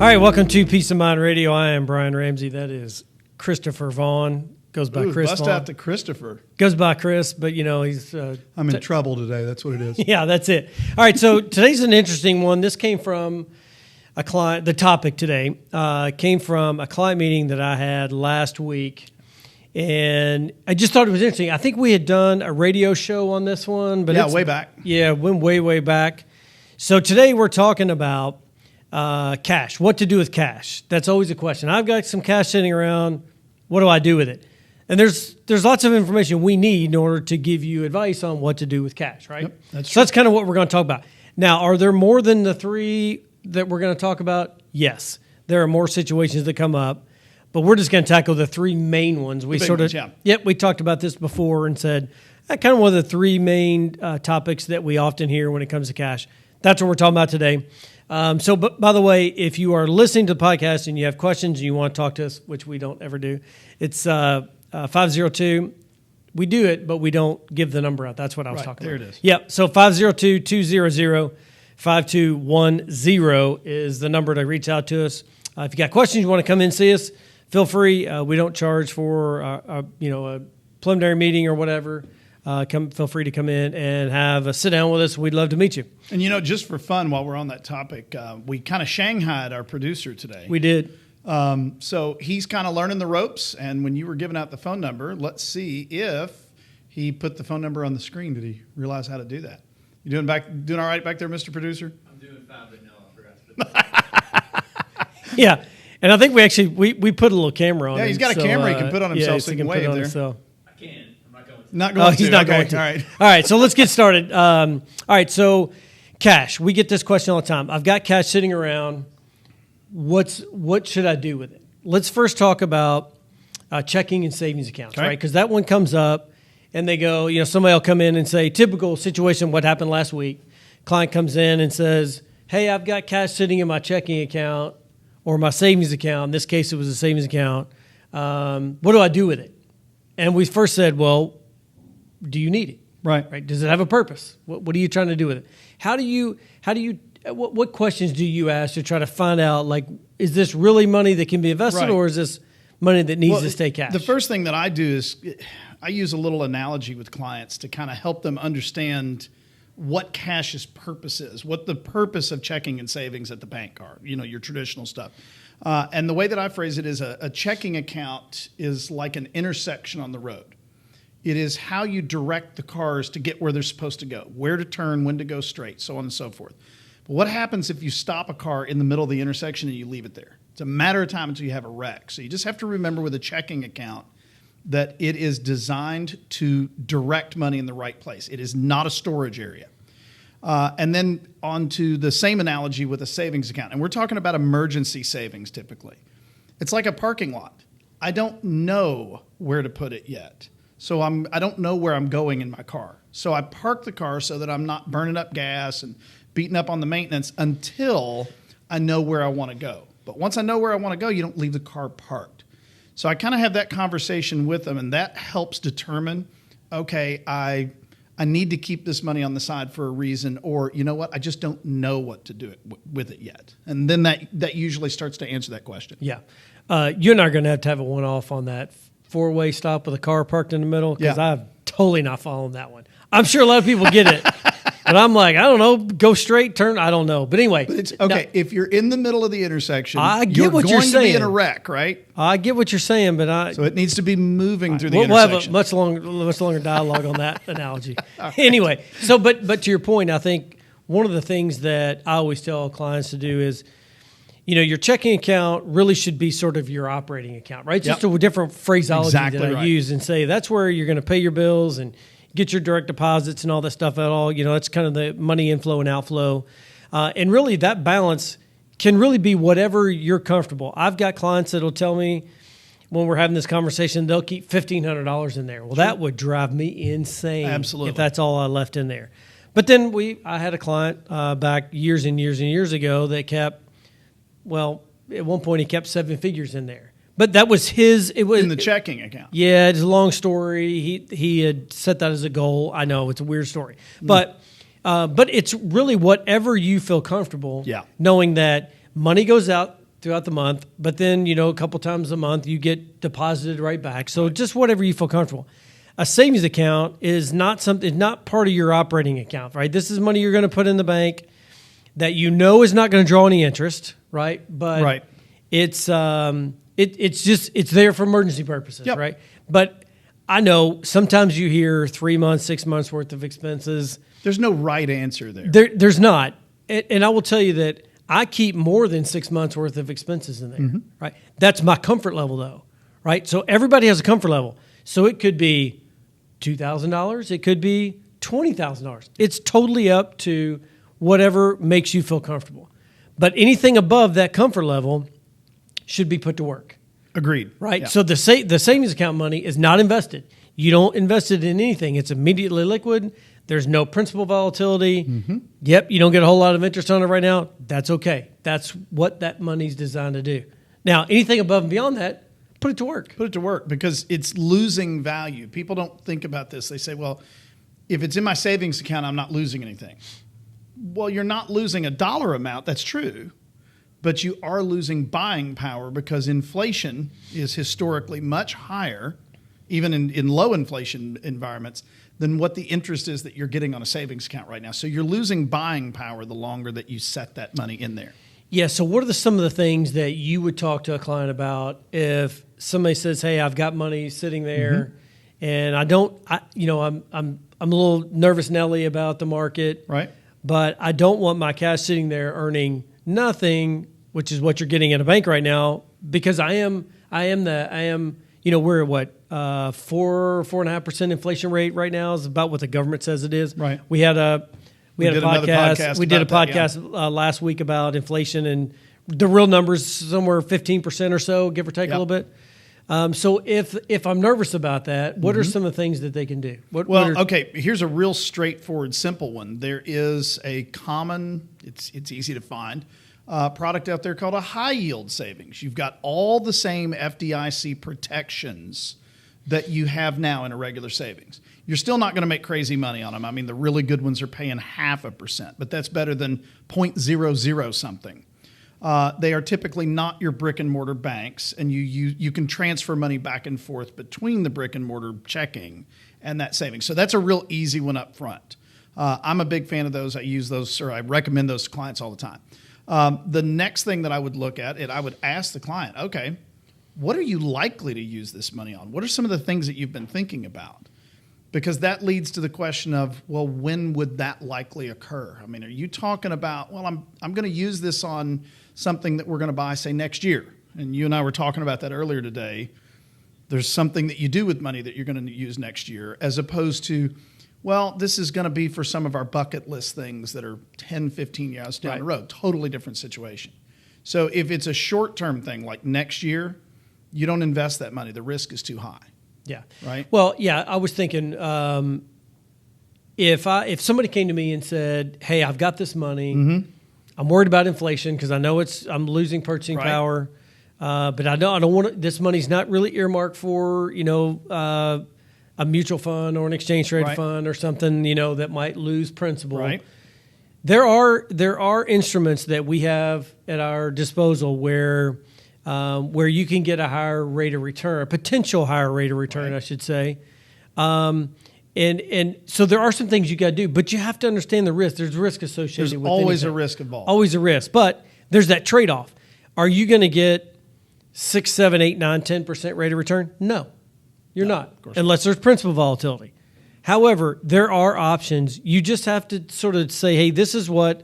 All right, welcome to Peace of Mind Radio. I am Brian Ramsey. That is Christopher Vaughn. Goes by Chris bust Vaughn. out to Christopher. Goes by Chris, but you know he's. I'm in trouble today. That's what it is. Yeah, that's it. All right, so today's an interesting one. This came from a client. The topic today came from a client meeting that I had last week, and I just thought it was interesting. I think we had done a radio show on this one, but way back. Yeah, went way back. So today we're talking about cash. What to do with cash? That's always a question. I've got some cash sitting around. What do I do with it? And there's lots of information we need in order to give you advice on what to do with cash, right? Yep, that's so that's kind of what we're going to talk about. Now, are there more than the three that we're going to talk about? Yes. There are more situations that come up, but we're just going to tackle the three main ones. We we talked about this before and said kind of one of the three main topics that we often hear when it comes to cash. That's what we're talking about today. But by the way, if you are listening to the podcast and you have questions and you want to talk to us, which we don't ever do, it's 502. We do it, but we don't give the number out. That's what I was talking about. There it is. Yep. So 502-200-5210 is the number to reach out to us. If you got questions, you want to come in and see us, feel free. We don't charge for a preliminary meeting or whatever. Feel free to come in and have a sit down with us. We'd love to meet you. And just for fun, while we're on that topic, we kind of shanghaied our producer today. We did. So he's kind of learning the ropes. And when you were giving out the phone number, let's see if he put the phone number on the screen. Did he realize how to do that? You doing all right back there, Mr. Producer? I'm doing fine, but no, I forgot to put that. Yeah. And I think we put a little camera on him. Yeah, he's got a camera he can put on himself so he can wave there. So. I can. I'm not going to. Not going to. He's not going to. All right. All right, so let's get started. All right, so cash. We get this question all the time. I've got cash sitting around. What should I do with it? Let's first talk about checking and savings accounts, right? Because that one comes up, and they go, somebody will come in and say, typical situation, what happened last week. Client comes in and says, hey, I've got cash sitting in my checking account or my savings account. In this case, it was a savings account. What do I do with it? And we first said, well, do you need it? Right? Does it have a purpose? What are you trying to do with it? What questions do you ask to try to find out, like, is this really money that can be invested or is this money that needs to stay cash? The first thing that I do is I use a little analogy with clients to kind of help them understand what cash's purpose is, what the purpose of checking and savings at the bank are, your traditional stuff. And the way that I phrase it is a checking account is like an intersection on the road. It is how you direct the cars to get where they're supposed to go, where to turn, when to go straight, so on and so forth. But what happens if you stop a car in the middle of the intersection and you leave it there? It's a matter of time until you have a wreck. So you just have to remember with a checking account that it is designed to direct money in the right place. It is not a storage area. And then on to the same analogy with a savings account. And we're talking about emergency savings typically. It's like a parking lot. I don't know where to put it yet. So I don't know where I'm going in my car. So I park the car so that I'm not burning up gas and beating up on the maintenance until I know where I want to go. But once I know where I want to go, you don't leave the car parked. So I kind of have that conversation with them, and that helps determine, okay, I need to keep this money on the side for a reason, or you know what, I just don't know what to do with it yet. And then that usually starts to answer that question. Yeah. You and I are going to have a one-off on that four-way stop with a car parked in the middle, because I'm totally not following that one. I'm sure a lot of people get it. But I'm like, I don't know, go straight, turn, I don't know. But anyway. But it's okay, now, if you're in the middle of the intersection, you're going to be in a wreck, right? I get what you're saying, but so it needs to be moving through the intersection. We'll have a much longer dialogue on that analogy. Right. Anyway, but to your point, I think one of the things that I always tell clients to do is, your checking account really should be sort of your operating account, right? Just a different phraseology that I use and say that's where you're going to pay your bills and get your direct deposits and all that stuff at all. That's kind of the money inflow and outflow. And really that balance can really be whatever you're comfortable. I've got clients that'll tell me when we're having this conversation, they'll keep $1,500 in there. Well, that would drive me insane. Absolutely. If that's all I left in there. But then I had a client back years and years and years ago that kept, at one point he kept 7 figures in there. But that was it was in the checking account. Yeah, it's a long story. He had set that as a goal. I know it's a weird story, but it's really whatever you feel comfortable. Yeah. Knowing that money goes out throughout the month, but then, a couple times a month you get deposited right back. So just whatever you feel comfortable. A savings account is not part of your operating account, right? This is money you're going to put in the bank that is not going to draw any interest, right? But it's it's there for emergency purposes, right? But I know sometimes you hear 3 months, 6 months worth of expenses. There's no right answer there. There's not. And I will tell you that I keep more than 6 months worth of expenses in there, right? That's my comfort level though, right? So everybody has a comfort level. So it could be $2,000. It could be $20,000. It's totally up to whatever makes you feel comfortable. But anything above that comfort level should be put to work. Agreed. Right? Yeah. So the savings account money is not invested. You don't invest it in anything. It's immediately liquid. There's no principal volatility. Yep, you don't get a whole lot of interest on it right now. That's okay. That's what that money's designed to do. Now, anything above and beyond that, put it to work. Put it to work because it's losing value. People don't think about this. They say, well, if it's in my savings account, I'm not losing anything. Well, you're not losing a dollar amount. That's true. But you are losing buying power because inflation is historically much higher, even in low inflation environments, than what the interest is that you're getting on a savings account right now. So you're losing buying power the longer that you set that money in there. Yeah. So what are some of the things that you would talk to a client about if somebody says, "Hey, I've got money sitting there, and I'm a little nervous Nelly about the market, right? But I don't want my cash sitting there earning nothing, which is what you're getting at a bank right now, because we're at what 4.5% inflation rate right now is about what the government says it is. Right. We did a podcast. We did a podcast yeah. Last week about inflation, and the real numbers somewhere 15% or so, give or take a little bit. So if I'm nervous about that, what are some of the things that they can do? Okay, here's a real straightforward, simple one. There is a common, it's easy to find, product out there called a high yield savings. You've got all the same FDIC protections that you have now in a regular savings. You're still not going to make crazy money on them. I mean, the really good ones are paying 0.5%, but that's better than 0.00 something. They are typically not your brick and mortar banks, and you can transfer money back and forth between the brick and mortar checking and that savings. So that's a real easy one up front. I'm a big fan of those. I use those, or I recommend those to clients all the time. The next thing that I would look at, I would ask the client, okay, what are you likely to use this money on? What are some of the things that you've been thinking about? Because that leads to the question of, well, when would that likely occur? I mean, are you talking about, well, I'm going to use this on something that we're going to buy, say, next year? And you and I were talking about that earlier today. There's something that you do with money that you're going to use next year, as opposed to, well, this is going to be for some of our bucket list things that are 10, 15 years down the road. Totally different situation. So if it's a short-term thing like next year, you don't invest that money. The risk is too high. Yeah. Right. Well, yeah, I was thinking if somebody came to me and said, "Hey, I've got this money. I'm worried about inflation because I know I'm losing purchasing power, but I don't want this money's not really earmarked for a mutual fund or an exchange traded fund or something that might lose principal." Right. There are instruments that we have at our disposal where you can get a higher rate of return, a potential higher rate of return, I should say. And so there are some things you got to do, but you have to understand the risk. There's risk associated with anything. Always a risk involved. Always a risk, but there's that trade-off. Are you going to get 6, 7, 8, 9, 10% rate of return? No, you're not, unless there's principal volatility. However, there are options. You just have to sort of say, hey, this is what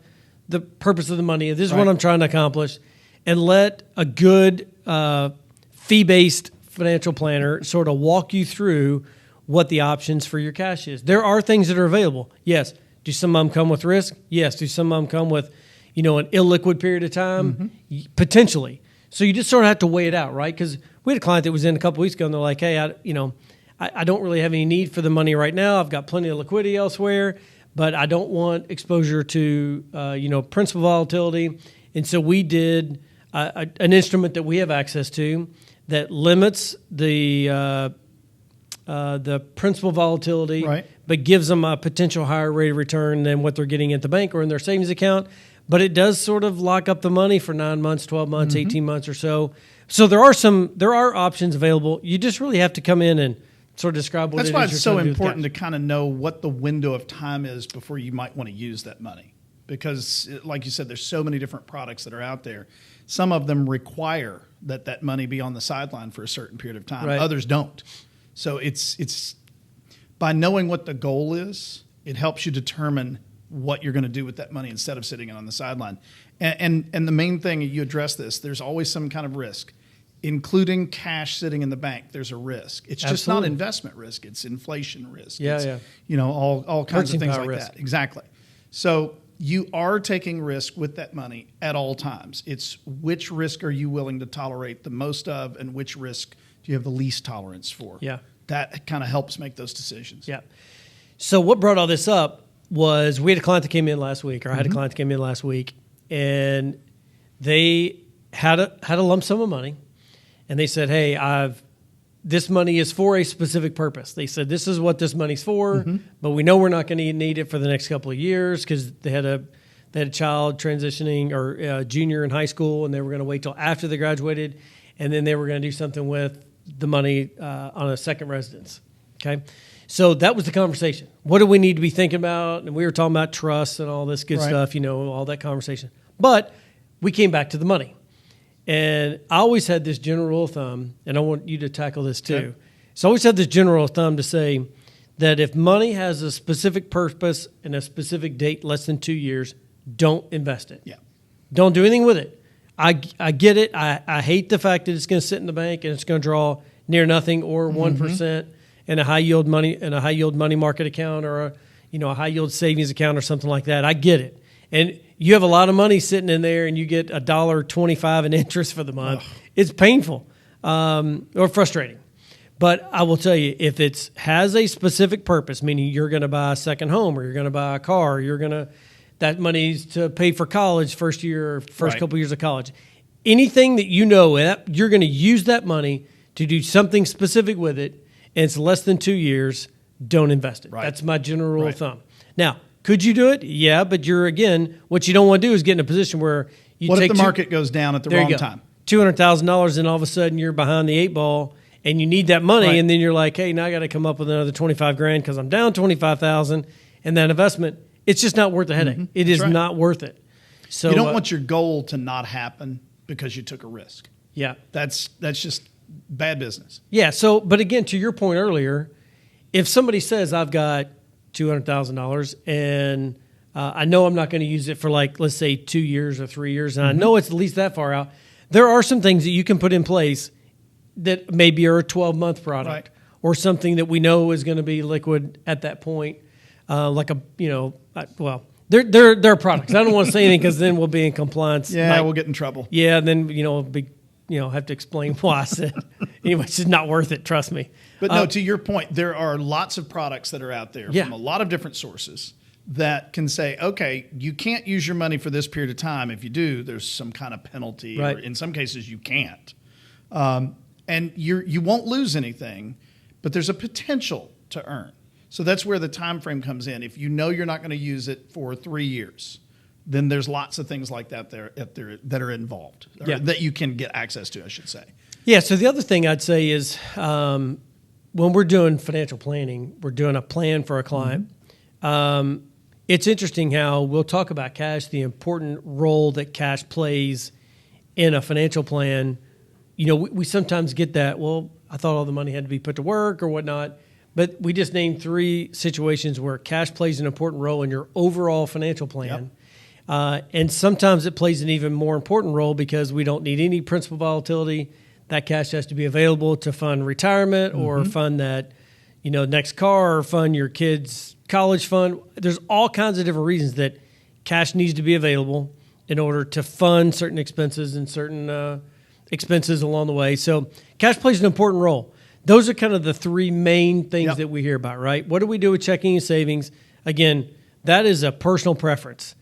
the purpose of the money is. This is what I'm trying to accomplish. And let a good fee-based financial planner sort of walk you through what the options for your cash is. There are things that are available. Yes. Do some of them come with risk? Yes. Do some of them come with, an illiquid period of time? Potentially. So you just sort of have to weigh it out, right? Because we had a client that was in a couple weeks ago, and they're like, hey, I don't really have any need for the money right now. I've got plenty of liquidity elsewhere, but I don't want exposure to, principal volatility. And so we did an instrument that we have access to that limits the principal volatility, but gives them a potential higher rate of return than what they're getting at the bank or in their savings account. but it does sort of lock up the money for 9 months, 12 months, 18 months or so. So there are options available. You just really have to come in and sort of describe what That's it why is it's you're so trying to do with important to cash. kind of know what the window of time is before you might want to use that money. Because, like you said, there's so many different products that are out there. Some of them require that money be on the sideline for a certain period of time. Right. Others don't. So it's by knowing what the goal is, it helps you determine what you're going to do with that money instead of sitting it on the sideline. And the main thing, you address this, there's always some kind of risk. Including cash sitting in the bank, there's a risk. It's just not Absolutely. investment risk. It's inflation risk. Yeah, It's, yeah. You know, all kinds Purchasing of things power like risk. that. Exactly. So you are taking risk with that money at all times. It's which risk are you willing to tolerate the most of, and which risk do you have the least tolerance for? Yeah. That kind of helps make those decisions. Yeah. So what brought all this up was we had a client that came in last week, or I had a client that came in last week, and they had a lump sum of money, and they said, "Hey, this money is for a specific purpose." They said, "This is what this money's for, but we know we're not going to need it for the next couple of years because they had a child transitioning or a junior in high school, and they were going to wait till after they graduated, and then they were going to do something with the money on a second residence." Okay, so that was the conversation. What do we need to be thinking about? And we were talking about trust and all this good Right. stuff, all that conversation. But we came back to the money. And I always had this general rule of thumb, and I want you to tackle this too. Okay. So I always had this general rule of thumb to say that if money has a specific purpose and a specific date, less than 2 years, don't invest it. Yeah. Don't do anything with it. I get it. I hate the fact that it's going to sit in the bank and it's going to draw near nothing or 1% in a high yield money market account or a high yield savings account or something like that. I get it. And you have a lot of money sitting in there and you get $1.25 in interest for the month. It's painful or frustrating. But I will tell you, if it has a specific purpose, meaning you're going to buy a second home or you're going to buy a car, that money's to pay for college first Right. couple years of college. Anything that you know that you're going to use that money to do something specific with it, and it's less than 2 years, don't invest it. Right. That's my general rule Right. of thumb. Now, could you do it? Yeah, but what you don't want to do is get in a position where you What take if the market goes down at the there you wrong go. time? $200,000, and all of a sudden you're behind the 8 ball, and you need that money, Right. and then you're like, hey, now I got to come up with another 25 grand because I'm down 25,000, and that investment, it's just not worth the headache. It is right. not worth it. So You don't want your goal to not happen because you took a risk. yeah. That's just bad business. Yeah. So, but again, to your point earlier, if somebody says I've got $200,000 and I know I'm not going to use it for let's say 2 years or 3 years, and I know it's at least that far out, there are some things that you can put in place that maybe are a 12-month product Right. or something that we know is going to be liquid at that point, there are products. I don't want to say anything because then we'll be in compliance. Yeah, we'll get in trouble. Yeah, and then have to explain why I said anyway. It's just not worth it. Trust me. But no, to your point, there are lots of products that are out there Yeah. from a lot of different sources that can say, okay, you can't use your money for this period of time. If you do, there's some kind of penalty. Right. Or in some cases, you can't. And you won't lose anything, but there's a potential to earn. So that's where the time frame comes in. If you know you're not going to use it for 3 years, then there's lots of things like that that are involved, or Yeah. that you can get access to, I should say. Yeah. So the other thing I'd say is when we're doing financial planning, we're doing a plan for a client. It's interesting how we'll talk about cash, the important role that cash plays in a financial plan. We sometimes get that, well, I thought all the money had to be put to work or whatnot. But we just named 3 situations where cash plays an important role in your overall financial plan. And sometimes it plays an even more important role because we don't need any principal volatility. That cash has to be available to fund retirement or fund that, next car or fund your kids' college fund. There's all kinds of different reasons that cash needs to be available in order to fund certain expenses and certain expenses along the way. So cash plays an important role. Those are kind of the 3 main things that we hear about, right? What do we do with checking and savings? Again, that is a personal preference.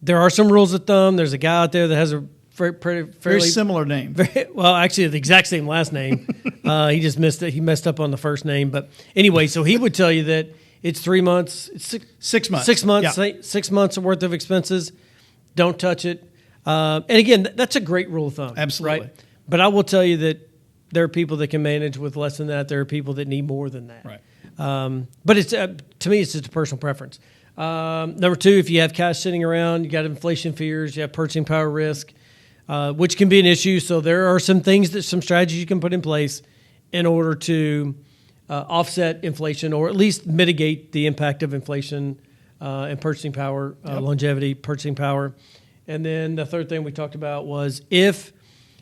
There are some rules of thumb. There's a guy out there that has a fairly Very similar name. well, actually, the exact same last name. He just missed it. He messed up on the first name. But anyway, so he would tell you that it's 3 months. It's 6 months. 6 months. Yeah. 6 months worth of expenses. Don't touch it. And again, that's a great rule of thumb. Absolutely. Right? But I will tell you that there are people that can manage with less than that. There are people that need more than that. Right. But it's to me, it's just a personal preference. Number two, if you have cash sitting around, you got inflation fears, you have purchasing power risk, which can be an issue. So there are some strategies you can put in place in order to offset inflation, or at least mitigate the impact of inflation and purchasing power, longevity, purchasing power. And then the third thing we talked about was if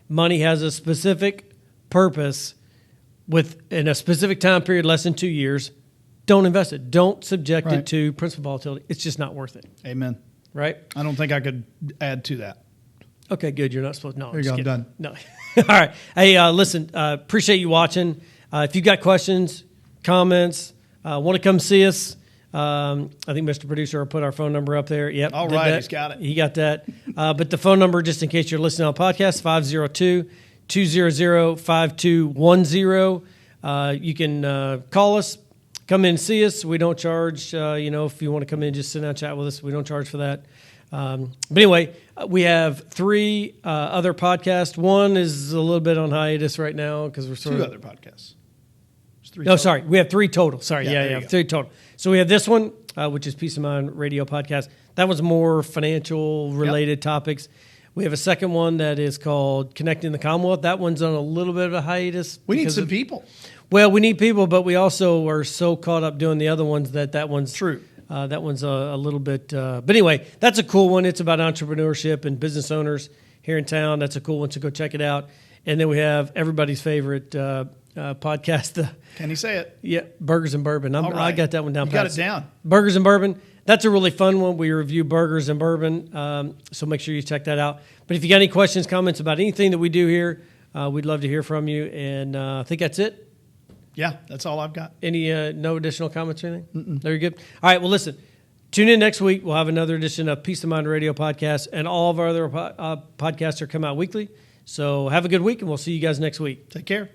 money has a specific purpose in a specific time period, less than 2 years, don't invest it. Don't subject it to principal volatility. It's just not worth it. Amen. Right? I don't think I could add to that. Okay, good. You're not supposed to. No, There you go. I'm done. No. All right. Hey, listen, appreciate you watching. If you've got questions, comments, want to come see us, I think Mr. Producer will put our phone number up there. Yep. All right, he's got it. He got that. But the phone number, just in case you're listening on podcast, 502-200-5210. You can call us, come in and see us. We don't charge, if you want to come in, just sit down and chat with us. We don't charge for that. But anyway, we have 3 other podcasts. One is a little bit on hiatus right now because we're sort Two of... other podcasts. There's 3 No, total. sorry. We have 3 total. Sorry. Yeah, there Yeah, you go. 3 total. So we have this one, which is Peace of Mind Radio Podcast. That was more financial-related topics. We have a second one that is called Connecting the Commonwealth. That one's on a little bit of a hiatus. We need because some of- people. Well, we need people, but we also are so caught up doing the other ones that one's True. That one's a little bit. But anyway, that's a cool one. It's about entrepreneurship and business owners here in town. That's a cool one, so go check it out. And then we have everybody's favorite podcast. Can you say it? Yeah, Burgers and Bourbon. All right. I got that one down. You got pat. it down. Burgers and Bourbon. That's a really fun one. We review burgers and bourbon, so make sure you check that out. But if you got any questions, comments about anything that we do here, we'd love to hear from you. And I think that's it. Yeah, that's all I've got. Any no additional comments or anything? Very good. All right. Well, listen. Tune in next week. We'll have another edition of Peace of Mind Radio Podcast, and all of our other podcasts are come out weekly. So have a good week, and we'll see you guys next week. Take care.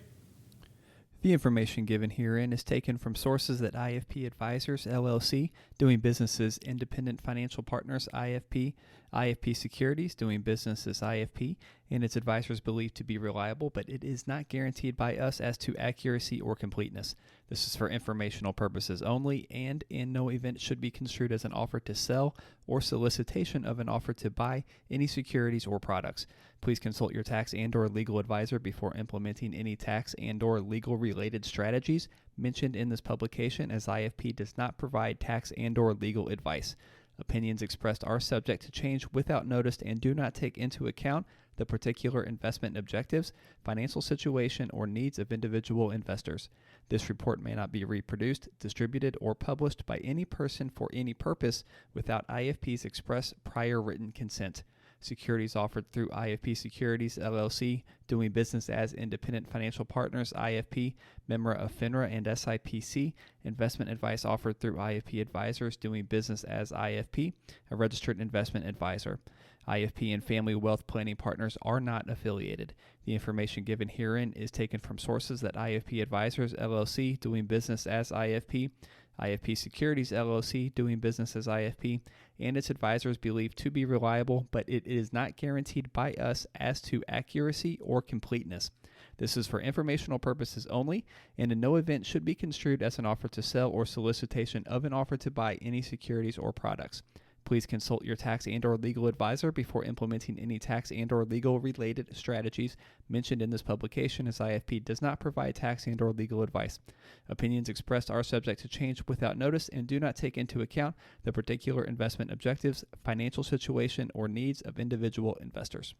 The information given herein is taken from sources at IFP Advisors, LLC, doing business as Independent Financial Partners, IFP, IFP Securities, doing business as IFP, and its advisors believed to be reliable, but it is not guaranteed by us as to accuracy or completeness. This is for informational purposes only, and in no event should be construed as an offer to sell or solicitation of an offer to buy any securities or products. Please consult your tax and/or legal advisor before implementing any tax and/or legal related strategies mentioned in this publication, as IFP does not provide tax and/or legal advice. Opinions expressed are subject to change without notice and do not take into account the particular investment objectives, financial situation, or needs of individual investors. This report may not be reproduced, distributed, or published by any person for any purpose without IFP's express prior written consent. Securities offered through IFP Securities, LLC, doing business as Independent Financial Partners, IFP, member of FINRA and SIPC. Investment advice offered through IFP Advisors, doing business as IFP, a registered investment advisor. IFP and Family Wealth Planning Partners are not affiliated. The information given herein is taken from sources that IFP Advisors, LLC, doing business as IFP, IFP Securities, LLC, doing business as IFP, and its advisors believed to be reliable, but it is not guaranteed by us as to accuracy or completeness. This is for informational purposes only, and in no event should be construed as an offer to sell or solicitation of an offer to buy any securities or products. Please consult your tax and/or legal advisor before implementing any tax and/or legal related strategies mentioned in this publication, as IFP does not provide tax and/or legal advice. Opinions expressed are subject to change without notice and do not take into account the particular investment objectives, financial situation, or needs of individual investors.